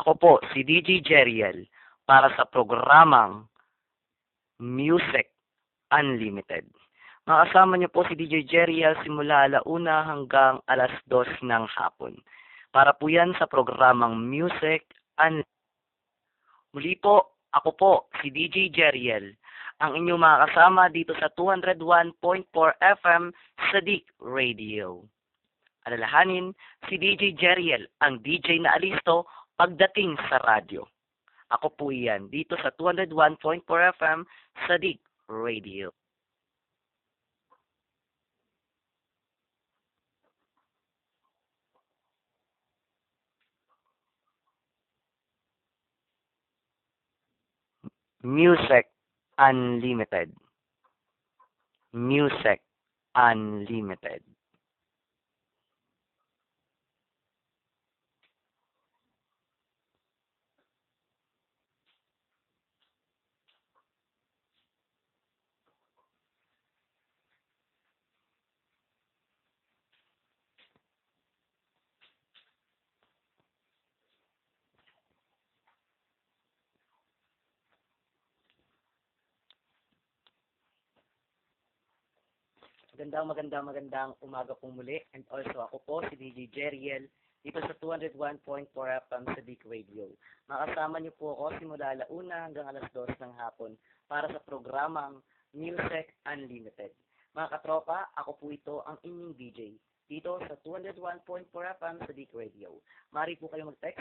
Ako po, si DJ Jeriel, para sa programang Music Unlimited. Makasama niyo po si DJ Jeriel simula 1:00 hanggang 2:00 ng hapon. Para po yan sa programang Music Unlimited. Muli po, ako po, si DJ Jeriel, ang inyong mga kasama dito sa 201.4 FM Sadik Radio. Alalahanin, si DJ Jeriel, ang DJ na alisto pagdating sa radyo. Ako po yan, dito sa 201.4 FM Sadik Radio. Music Unlimited. Music Unlimited. Magandang umaga pong muli. And also ako po si DJ Jeriel dito sa 201.4 FM sa Big Radio. Makasama niyo po ako simula 1:00 hanggang 2:00 ng hapon para sa programang Music Unlimited. Mga katropa, ako po ito ang inyong DJ dito sa 201.4 FM sa Big Radio. Mari po kayo mag-text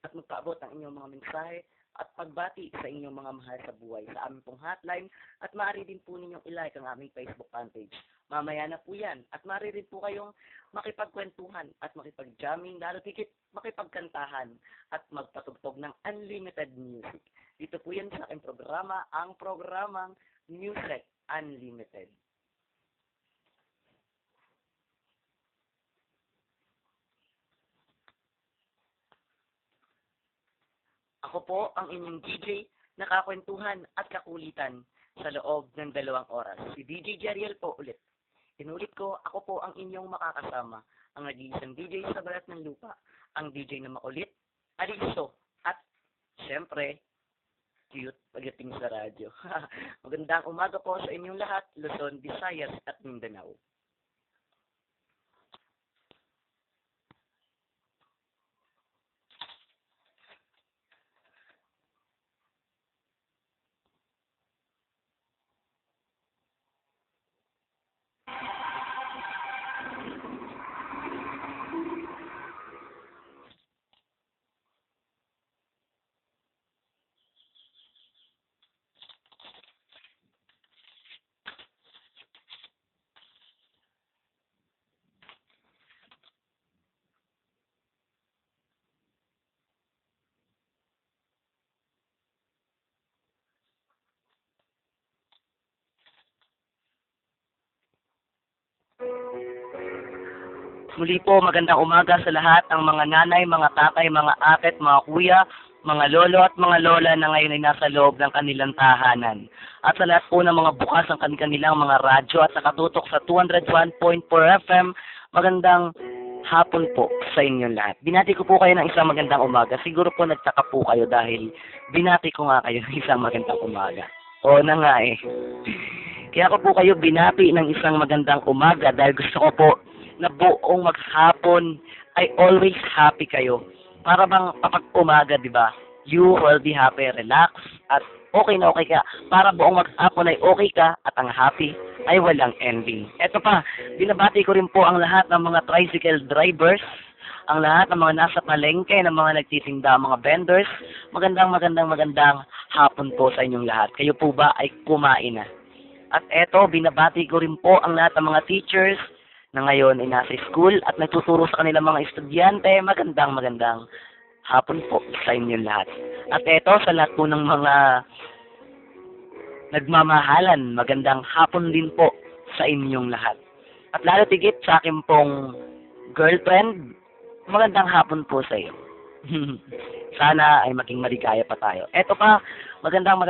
at magpaabot ang inyong mga mensahe at pagbati sa inyong mga mahal sa buhay sa aming pong hotline at maaari din po ninyong ilike ang aming Facebook fan page. Mamaya na po yan at maaari rin po kayong makipagkwentuhan at makipag-jamming, lalo higit makipagkantahan at magpatugtog ng unlimited music. Dito po yan sa aking programa, ang programang Music Unlimited. Ako po ang inyong DJ na kakwentuhan at kakulitan sa loob ng 2 oras. Si DJ Jeriel po ulit. Inulit ko, ako po ang inyong makakasama, ang nag-iisang DJ sa balat ng lupa, ang DJ na makulit, aliso, at syempre, cute pagdating sa radyo. Magandang umaga po sa inyong lahat, Luzon, Visayas at Mindanao. Muli po, magandang umaga sa lahat ng mga nanay, mga tatay, mga aket, mga kuya, mga lolo at mga lola na ngayon ay nasa loob ng kanilang tahanan. At sa lahat po ng mga bukas ang kanilang mga radyo at nakatutok sa 201.4 FM, magandang hapon po sa inyong lahat. Binati ko po kayo ng isang magandang umaga. Siguro po nagtaka po kayo dahil binati ko nga kayo ng isang magandang umaga. Oo na nga eh. Kaya ko po kayo binati ng isang magandang umaga dahil gusto ko po na buong maghapon ay always happy kayo. Para bang kapag umaga, di ba? You will be happy, relax, at okay na okay ka. Para buong maghapon ay okay ka at ang happy ay walang ending. Eto pa, binabati ko rin po ang lahat ng mga tricycle drivers, ang lahat ng mga nasa palengke, ng mga nagtitinda, mga vendors. Magandang hapon po sa inyong lahat. Kayo po ba ay kumain na? At eto, binabati ko rin po ang lahat ng mga teachers na ngayon ay nasa school at nagtuturo sa kanilang mga estudyante. Magandang hapon po sa inyong lahat. At eto, sa lahat po ng mga nagmamahalan, magandang hapon din po sa inyong lahat. At lalo tigit sa akin pong girlfriend, magandang hapon po sa iyo. Sana ay maging maligaya pa tayo. Eto pa, magandang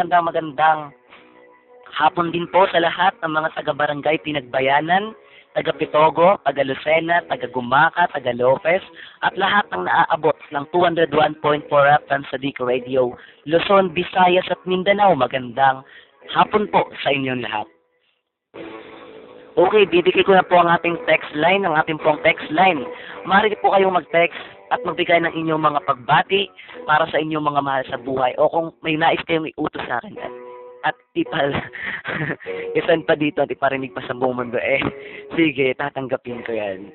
hapon din po sa lahat ng mga taga-barangay Pinagbayanan taga Pitogo, taga Lucena, taga Gumaca, taga Lopez, at lahat ng naaabot ng 201.4 FM sa Dico Radio, Luzon, Visayas at Mindanao. Magandang hapon po sa inyong lahat. Okay, bibigay ko na po ang ating text line, ang ating pong text line. Maaari po kayong mag-text at magbigay ng inyong mga pagbati para sa inyong mga mahal sa buhay. O kung may nais kayong iutos sa akin at isan pa dito at iparinig pa sa buong mundo, sige, tatanggapin ko yan.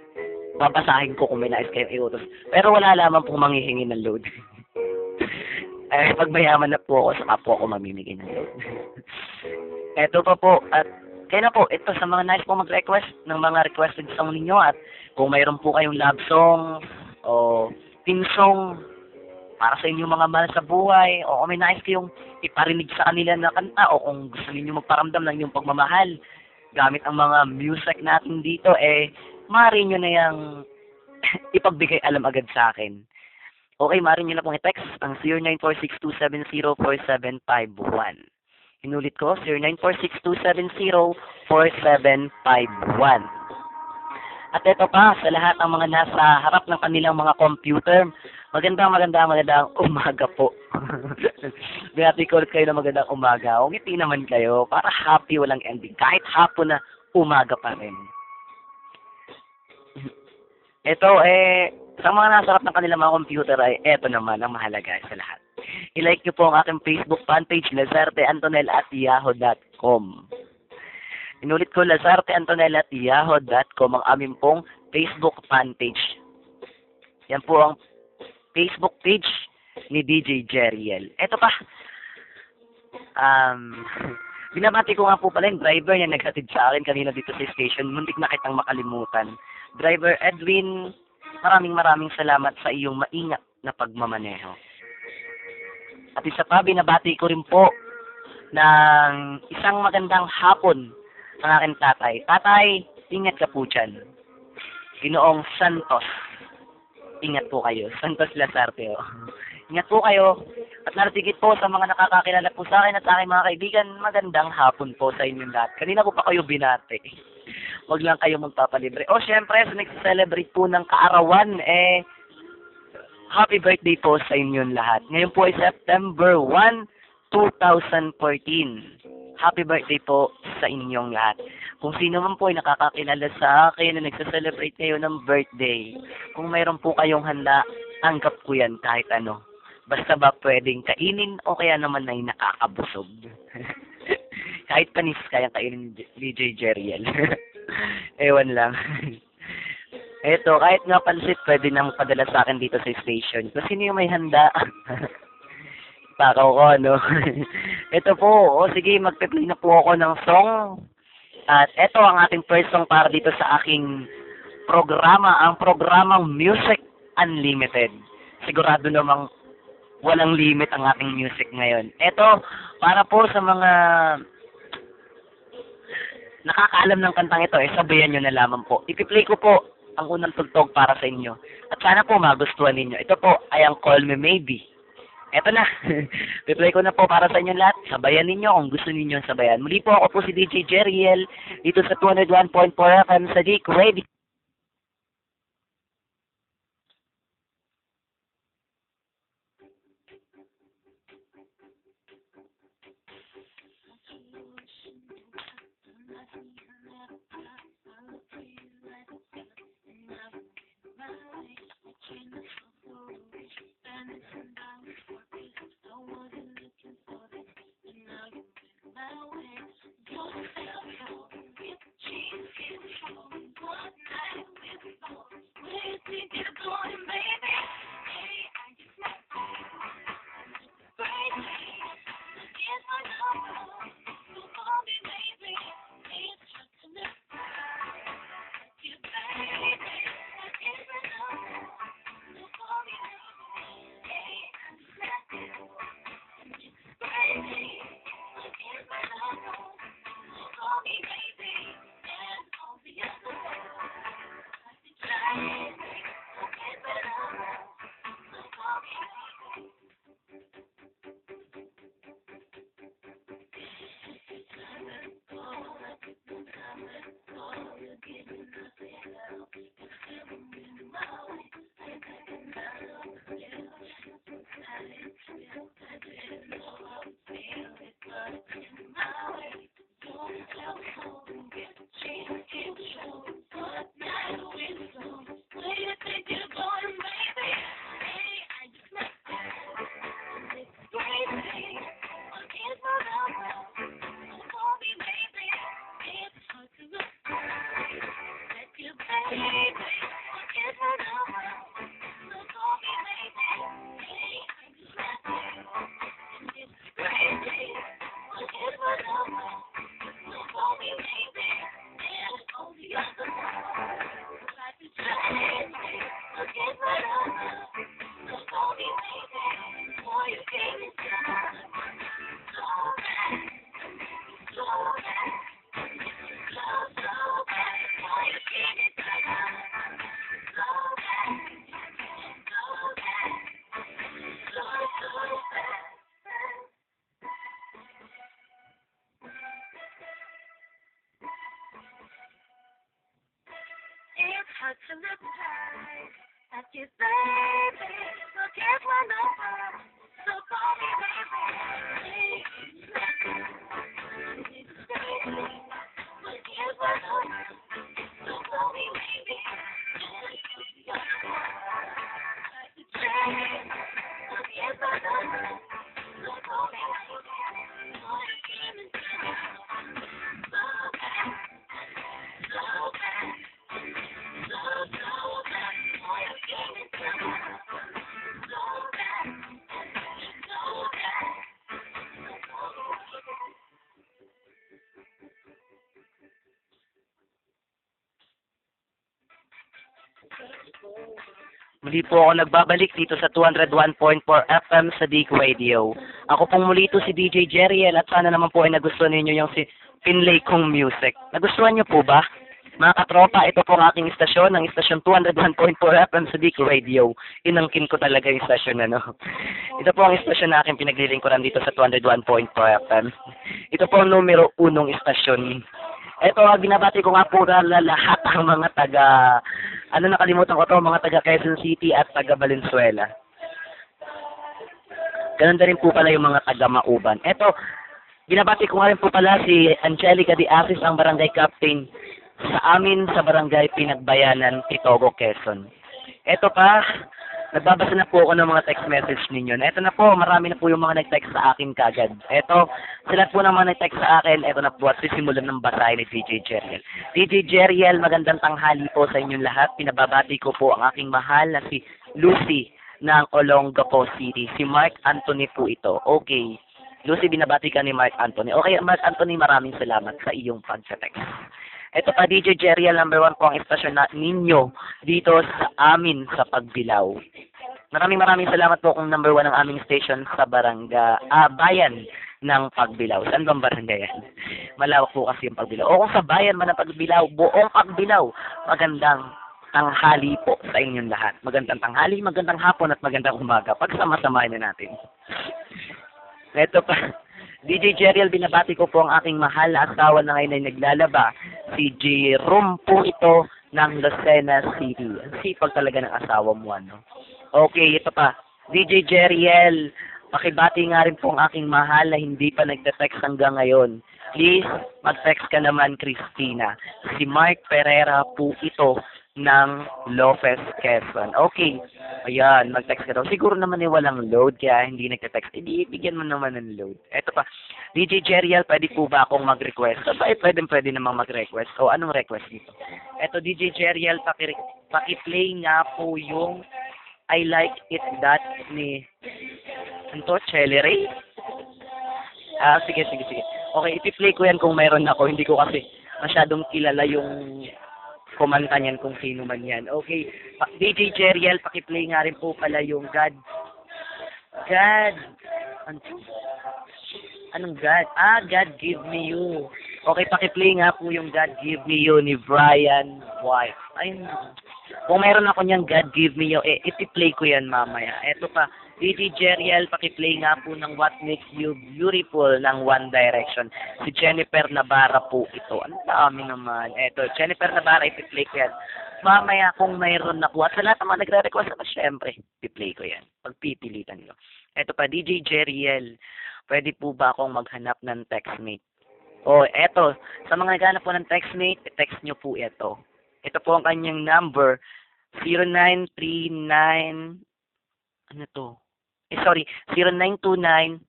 Babasahin ko kung may nais kayong iutos. Pero wala lamang pong manghihingi ng load. Pag mayaman na po ako, saka po ako mamimigay ng load. Eto pa po, at kaya na po, ito sa mga nais po mag-request ng mga requested song ninyo, at kung mayroon po kayong love song o theme song para sa inyong mga mahal sa buhay, o kung may nais kayong iparinig sa kanila na kanta, o kung gusto niyo magparamdam ng inyong pagmamahal gamit ang mga music natin dito, maaari nyo na yung ipagbigay alam agad sa akin. Okay, maaari nyo na pong i-text ang 0946-270-4751. Inulit ko, 0946-270-4751. At ito pa, sa lahat ng mga nasa harap ng kanilang mga computer, magandang umaga po. Binati ko ulit kayo na magandang umaga. O ngiti naman kayo, para happy, walang ending. Kahit hapon na, umaga pa rin. Ito, sa mga nasa harap ng kanilang mga computer, eto naman ang mahalaga sa lahat. I-like nyo po ang aking Facebook fanpage, lazarteantonel@yahoo.com. Inulit ko, lazarteantonel@yahoo.com ang aming pong Facebook fanpage. Yan po ang Facebook page ni DJ Jeriel. Eto pa, binabati ko nga po pala yung driver niya naghatid sa akin kanina dito sa station. Muntik na kitang makalimutan. Driver Edwin, maraming salamat sa iyong maingat na pagmamaneho. At isa pa, binabati ko rin po ng isang magandang hapon ang aking tatay. Tatay, ingat ka po dyan. Ginoong Santos. Ingat po kayo. Santos Lazarte. Ingat po kayo. At naratigit po sa mga nakakakilala po sa akin at sa aking mga kaibigan, magandang hapon po sa inyong lahat. Kanina ko pa kayo binati. Huwag lang kayo magpapalibre. O syempre, sa nag-celebrate po ng kaarawan, happy birthday po sa inyong lahat. Ngayon po ay September 1, 2014. Happy birthday po sa inyong lahat. Kung sino man po ay nakakakilala sa akin na nagsa-celebrate kayo ng birthday, kung mayroon po kayong handa, anggap ko yan kahit ano. Basta ba pwedeng kainin o kaya naman ay nakakabusog. Kahit panis kayang kainin ni DJ Jeriel. Ewan lang. Eto, kahit nga pansit, pwede nang padala sa akin dito sa station. So, sino yung may handa? Pakaw ko, no? Ito po, sige, magpe-play na po ako ng song. At eto ang ating first song para dito sa aking programa, ang programang Music Unlimited. Sigurado namang walang limit ang ating music ngayon. Eto, para po sa mga nakakaalam ng kantang ito, sabayan nyo na lamang po. Ipi-play ko po ang unang tugtog para sa inyo. At sana po magustuhan ninyo. Ito po ay ang Call Me Maybe. Eto na. Ipi-play ko na po para sa inyo lahat. Sabayan ninyo kung gusto ninyo sabayan. Muli po ako po si DJ Jeriel dito sa 201.4 FM sa Dico Radio. I kiss baby, so guess what number? So call me baby. So guess what number? So call me baby. So guess what number? So call me baby. Muli po ako nagbabalik dito sa 201.4 FM sa Dig Radio. Ako pong muli ito si DJ Jeriel at sana naman po ay nagustuhan ninyo yung si Finlay kong music. Nagustuhan niyo po ba? Mga katropa, ito po ang aking istasyon, ang istasyon 201.4 FM sa Dig Radio. Inangkin ko talaga yung istasyon, ano. Ito po ang istasyon na aking pinaglilingkuran dito sa 201.4 FM. Ito po ang numero 1 istasyon. Ito, binabati ko nga po na lahat ang mga taga, nakalimutan ko to, mga taga Quezon City at taga Valenzuela. Ganun na rin po pala yung mga taga Mauban. Ito, binabati ko nga rin po pala si Angelica de Asis, ang barangay captain sa amin sa barangay Pinagbayanan, Titogo, Quezon. Ito pa, nagbabasa na po ako ng mga text message ninyo. Ito na po, marami na po yung mga nag-text sa akin kagad. Ito, sila po ng mga nag-text sa akin. Ito na po at sisimulan ng basahin ni DJ Jeriel. DJ Jeriel, magandang tanghali po sa inyong lahat. Pinababati ko po ang aking mahal na si Lucy ng Olongapo City. Si Mark Anthony po ito. Okay. Lucy, binabati ka ni Mark Anthony. Okay, Mark Anthony, maraming salamat sa iyong pag-text. Ito pa, DJ Jeriel, number 1 po ang istasyon na ninyo dito sa amin sa Pagbilao. Maraming salamat po kung number 1 ang aming station sa bayan ng Pagbilao. Saan bang barangay yan? Malawak po kasi yung Pagbilao. O kung sa bayan man ng Pagbilao, buong Pagbilao, magandang tanghali po sa inyong lahat. Magandang tanghali, magandang hapon at magandang umaga. Pagsama-samahin na natin. Ito pa. DJ Jeriel, binabati ko po ang aking mahal na asawa na ngayon ay naglalaba. Si Jerome po ito ng Lucena City. Ang sipag talaga ng asawa mo, ano? Okay, ito pa. DJ Jeriel, pakibati nga rin po ang aking mahal na hindi pa nagte-text hanggang ngayon. Please, mag-text ka naman, Christina. Si Mark Pereira po ito ng Lopez, Quezon. Okay. Ayan, mag-text ka daw. Siguro naman walang load, kaya hindi nagte-text. Ibigyan mo naman ng load. Eto pa. DJ Jeriel, pwede po ba akong mag-request? Pwede namang mag-request. O, anong request dito? Eto, DJ Jeriel, paki-play nga po yung I Like It That ni Chelly Ray? Sige. Okay, ipi-play ko yan kung mayroon ako. Hindi ko kasi masyadong kilala yung kumanta niyan kung sino man yan. Okay, DJ Jeriel, pakiplay nga rin po pala yung God, anong God? God Give Me You. Okay, pakiplay nga po yung God Give Me You ni Brian White. Ayun, kung mayroon ako niyan God Give Me You, iti-play ko yan mamaya. Eto pa, DJ Jeriel, pakiplay nga po ng What Makes You Beautiful ng One Direction. Si Jennifer Navarra po ito. Ang dami naman. Eto, Jennifer Navarra, iti-play ko yan. Mamaya kung mayroon na po. At sa lahat ng mga nagre-request na, syempre, iti-play ko yan. Pagpipilitan nyo. Eto pa, DJ Jeriel, pwede po ba akong maghanap ng textmate? Eto, sa mga naghanap po ng textmate, text nyo po ito. Ito po ang kanyang number, 0939, 0929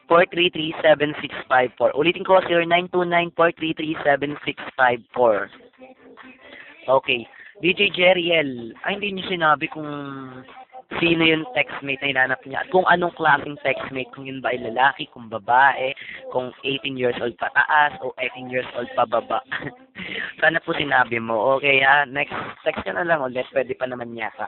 433-7654. Ulitin ko, 0929-433-7654. Okay. DJ Jeriel, hindi niyo sinabi kung sino yung textmate na hinanap niya at kung anong klaseng textmate, kung yun ba ay lalaki, kung babae, kung 18 years old pataas o 18 years old pababa. Sana po sinabi mo. Okay, next text ka na lang ulit, pwede pa naman yata.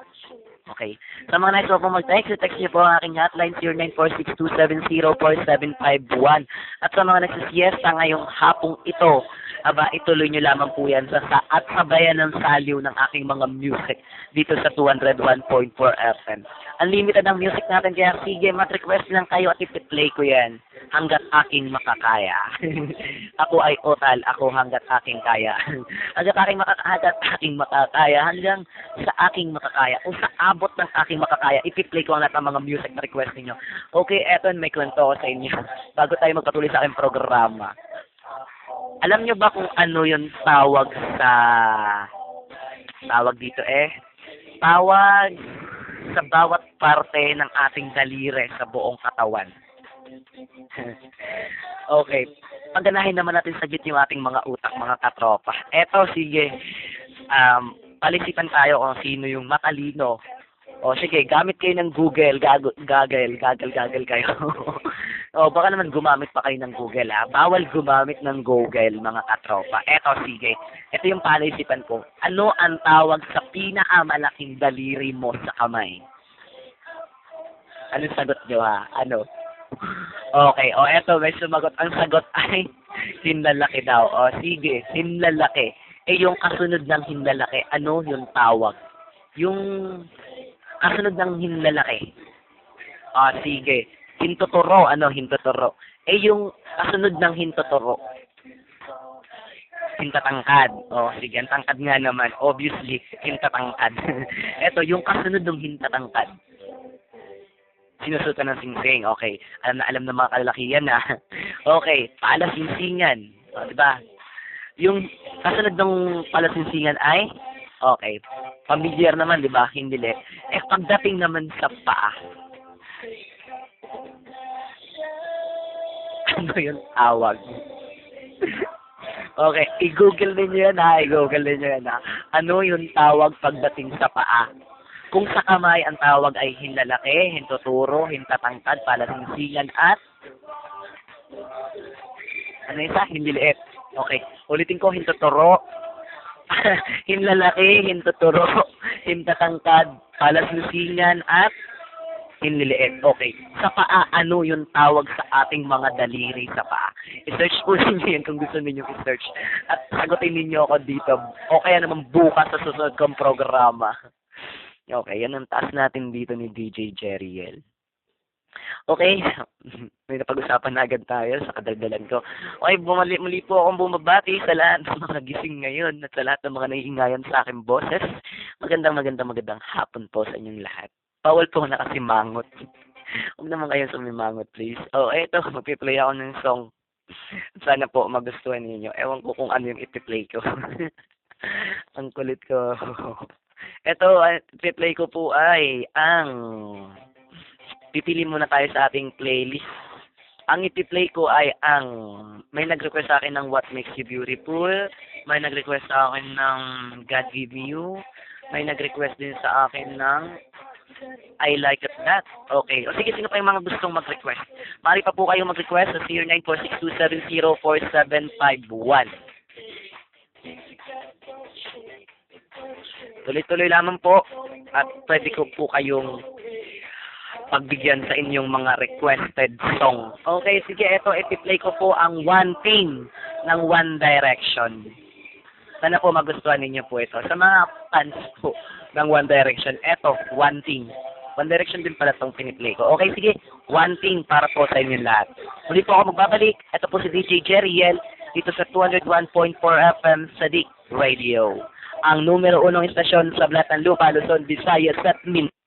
Okay. Sa mga nais po mag-text, text niyo po ang aking hotline 0946-270-4751. At sa mga nagsisiesta ngayong hapong ito, ituloy niyo lamang po yan at sabayan ng saliw ng aking mga music dito sa 201.4 FM. Unlimited ang music natin, kaya sige, mag-request lang kayo at ipi-play ko yan hanggat aking makakaya. Ako ay otal, ako hanggat aking kaya. hanggat aking makakaya, hanggang sa aking makakaya. O sa abot ng aking makakaya, ipi-play ko ang lahat ng mga music na request niyo. Okay, eto, may kwento ko sa inyo bago tayo magpatuloy sa aking programa. Alam niyo ba kung ano yung tawag dito tawag sa bawat parte ng ating daliri sa buong katawan? Okay. Pagganahin naman natin saglit yung ating mga utak, mga katropa. Eto, sige. Palisipan tayo kung sino yung matalino. O sige, gamit kayo ng Google, gagal kayo. O baka naman gumamit pa kayo ng Google, ha? Bawal gumamit ng Google, mga katropa. Eto, sige. Ito yung palisipan ko. Ano ang tawag sa pinakamalaking daliri mo sa kamay? Anong sagot nyo, ha? Ano? Okay, eto, may sumagot. Ang sagot ay hinlalaki daw. O sige, hinlalaki. Yung kasunod ng hinlalaki, ano yung tawag? Yung kasunod ng hinlalaki. Sige. Hintuturo. Ano, hintuturo? Yung kasunod ng hintuturo. Hintatangkad. Sige, ang tangkad nga naman. Obviously, hintatangkad. Eto, yung kasunod ng hintatangkad. Sinusutan ng singsing. Okay. Alam ng mga kalalakihan, ha? Okay. Palasingsingan. Diba? Yung kasunod ng palasingsingan ay, okay. Familiar naman, di ba? Hindi le. Pagdating naman sa paa, ano yung tawag? Okay. I-google ninyo yan, ha? Ano yung tawag pagdating sa paa? Kung sa kamay, ang tawag ay hinlalaki, hintuturo, hintatangkad, palasingsingan, at ano isa? Hinliliit. Okay. Ulitin ko, hintuturo, hinlalaki, hintuturo, hintatangkad, palasingsingan, at hinliliit. Okay. Sa paa, ano yung tawag sa ating mga daliri sa paa? I-search po ninyo yan kung gusto ninyo i-search. At sagutin ninyo ako dito. O kaya naman bukas sa susunod kong programa. Okay, yan ang taas natin dito ni DJ Jeriel. Okay, may napag-usapan na agad tayo sa kadaldalan ko. Okay, muli po akong bumabati sa lahat ng mga gising ngayon at sa lahat ng mga naiingayan sa aking boses. Magandang hapon po sa inyong lahat. Bawal po na kasi mangot. Huwag naman kayo sumimangot, please. Eto, mag-play ako ng song. Sana po magustuhan ninyo. Ewan ko kung ano yung iti-play ko. Ang kulit ko. Eto, iti-play ko po ay ang... Pipili muna tayo sa ating playlist. Ang iti-play ko ay ang... May nag-request sa akin ng What Makes You Beautiful. May nag-request sa akin ng God Give Me You. May nag-request din sa akin ng I Like It That. Okay. O sige, sino pa yung mga gustong mag-request? Maaari pa po kayong mag-request sa 0946-270-4751. Tuloy-tuloy lamang po at pwede ko po kayong pagbigyan sa inyong mga requested song. Okay, sige, iti-play ko po ang One Thing ng One Direction. Sana po magustuhan ninyo po ito. Sa mga fans po ng One Direction, One Thing. One Direction din pala itong piniplay ko. Okay, sige, One Thing para po sa inyong lahat. Muli po ako magbabalik. Ito po si DJ Jeriel dito sa 201.4 FM Sadik Radio. Ang numero 1 istasyon sa Balat ng Lupa, Luzon, Visayas at Mindanao.